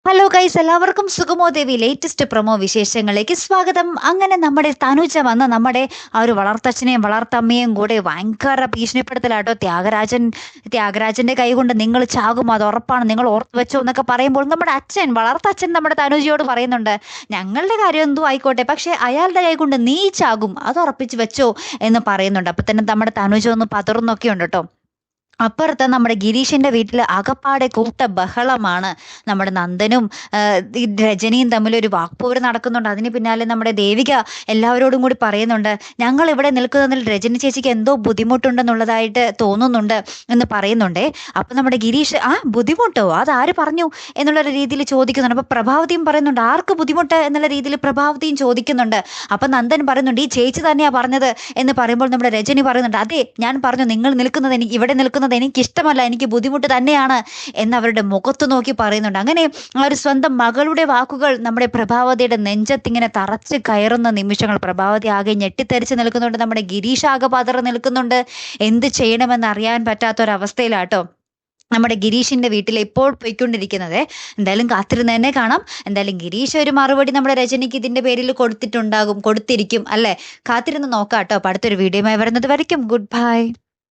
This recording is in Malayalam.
ഹലോ ഗൈസ്, എല്ലാവർക്കും സുഗമോ ദേവി ലേറ്റസ്റ്റ് പ്രൊമോ വിശേഷങ്ങളിലേക്ക് സ്വാഗതം. അങ്ങനെ നമ്മുടെ തനുജ വന്ന് നമ്മുടെ ആ ഒരു വളർത്തച്ഛനെയും വളർത്തമ്മയും കൂടെ ഭയങ്കര ഭീഷണിപ്പെടുത്തലാട്ടോ. ത്യാഗരാജന്റെ കൈ കൊണ്ട് നിങ്ങൾ ചാകും, അത് ഉറപ്പാണ്, നിങ്ങൾ ഓർത്ത് വെച്ചോ എന്നൊക്കെ പറയുമ്പോൾ നമ്മുടെ വളർത്തച്ഛൻ നമ്മുടെ തനുജയോട് പറയുന്നുണ്ട്, ഞങ്ങളുടെ കാര്യം എന്തോ ആയിക്കോട്ടെ, പക്ഷെ അയാളുടെ കൈ കൊണ്ട് നീ ചാകും, അത് ഉറപ്പിച്ച് വെച്ചോ എന്ന് പറയുന്നുണ്ട്. അപ്പൊ തന്നെ നമ്മുടെ തനുജ ഒന്ന് പതറുന്നൊക്കെ ഉണ്ട് കേട്ടോ. അപ്പുറത്ത് നമ്മുടെ ഗിരീഷിന്റെ വീട്ടിൽ അകപ്പാടെ കൂട്ട ബഹളമാണ്. നമ്മുടെ നന്ദനും ഈ രജനിയും തമ്മിൽ ഒരു വാക്പോര് നടക്കുന്നുണ്ട്. അതിന് പിന്നാലെ നമ്മുടെ ദേവിക എല്ലാവരോടും കൂടി പറയുന്നുണ്ട്, ഞങ്ങൾ ഇവിടെ നിൽക്കുന്നതിൽ രജനി ചേച്ചിക്ക് എന്തോ ബുദ്ധിമുട്ടുണ്ടെന്നുള്ളതായിട്ട് തോന്നുന്നുണ്ട് എന്ന് പറയുന്നുണ്ടേ. അപ്പൊ നമ്മുടെ ഗിരീഷ്, ബുദ്ധിമുട്ടോ, അതാര് പറഞ്ഞു എന്നുള്ള രീതിയിൽ ചോദിക്കുന്നുണ്ട്. അപ്പൊ പ്രഭാവതിയും പറയുന്നുണ്ട്, ആർക്ക് ബുദ്ധിമുട്ട് എന്നുള്ള രീതിയിൽ പ്രഭാവതിയും ചോദിക്കുന്നുണ്ട്. അപ്പൊ നന്ദൻ പറയുന്നുണ്ട്, ഈ ചേച്ചി തന്നെയാ പറഞ്ഞത് എന്ന് പറയുമ്പോൾ നമ്മുടെ രജനി പറയുന്നുണ്ട്, അതെ ഞാൻ പറഞ്ഞു, നിങ്ങൾ നിൽക്കുന്നത് ഇവിടെ നിൽക്കുന്നത് എനിക്കിഷ്ടമല്ല, എനിക്ക് ബുദ്ധിമുട്ട് തന്നെയാണ് എന്നവരുടെ മുഖത്ത് നോക്കി പറയുന്നുണ്ട്. അങ്ങനെ ആ ഒരു സ്വന്തം മകളുടെ വാക്കുകൾ നമ്മുടെ പ്രഭാവതിയുടെ നെഞ്ചത്തിങ്ങനെ തറച്ച് കയറുന്ന നിമിഷങ്ങൾ. പ്രഭാവതി ആകെ ഞെട്ടിത്തെറിച്ച് നിൽക്കുന്നുണ്ട്. നമ്മുടെ ഗിരീഷ് ആകെ പതറി നിൽക്കുന്നുണ്ട്. എന്ത് ചെയ്യണമെന്ന് അറിയാൻ പറ്റാത്തൊരവസ്ഥയിലാട്ടോ നമ്മുടെ ഗിരീഷിന്റെ വീട്ടിൽ ഇപ്പോൾ പോയിക്കൊണ്ടിരിക്കുന്നത്. എന്തായാലും കാത്തിരുന്ന് തന്നെ കാണാം. എന്തായാലും ഗിരീഷ് ഒരു മറുപടി നമ്മുടെ രജനിക്ക് ഇതിന്റെ പേരിൽ കൊടുത്തിരിക്കും അല്ലെ. കാത്തിരുന്ന് നോക്കാം കേട്ടോ. അടുത്തൊരു വീഡിയോയുമായി വരുന്നത് വരയ്ക്കും. Good bye.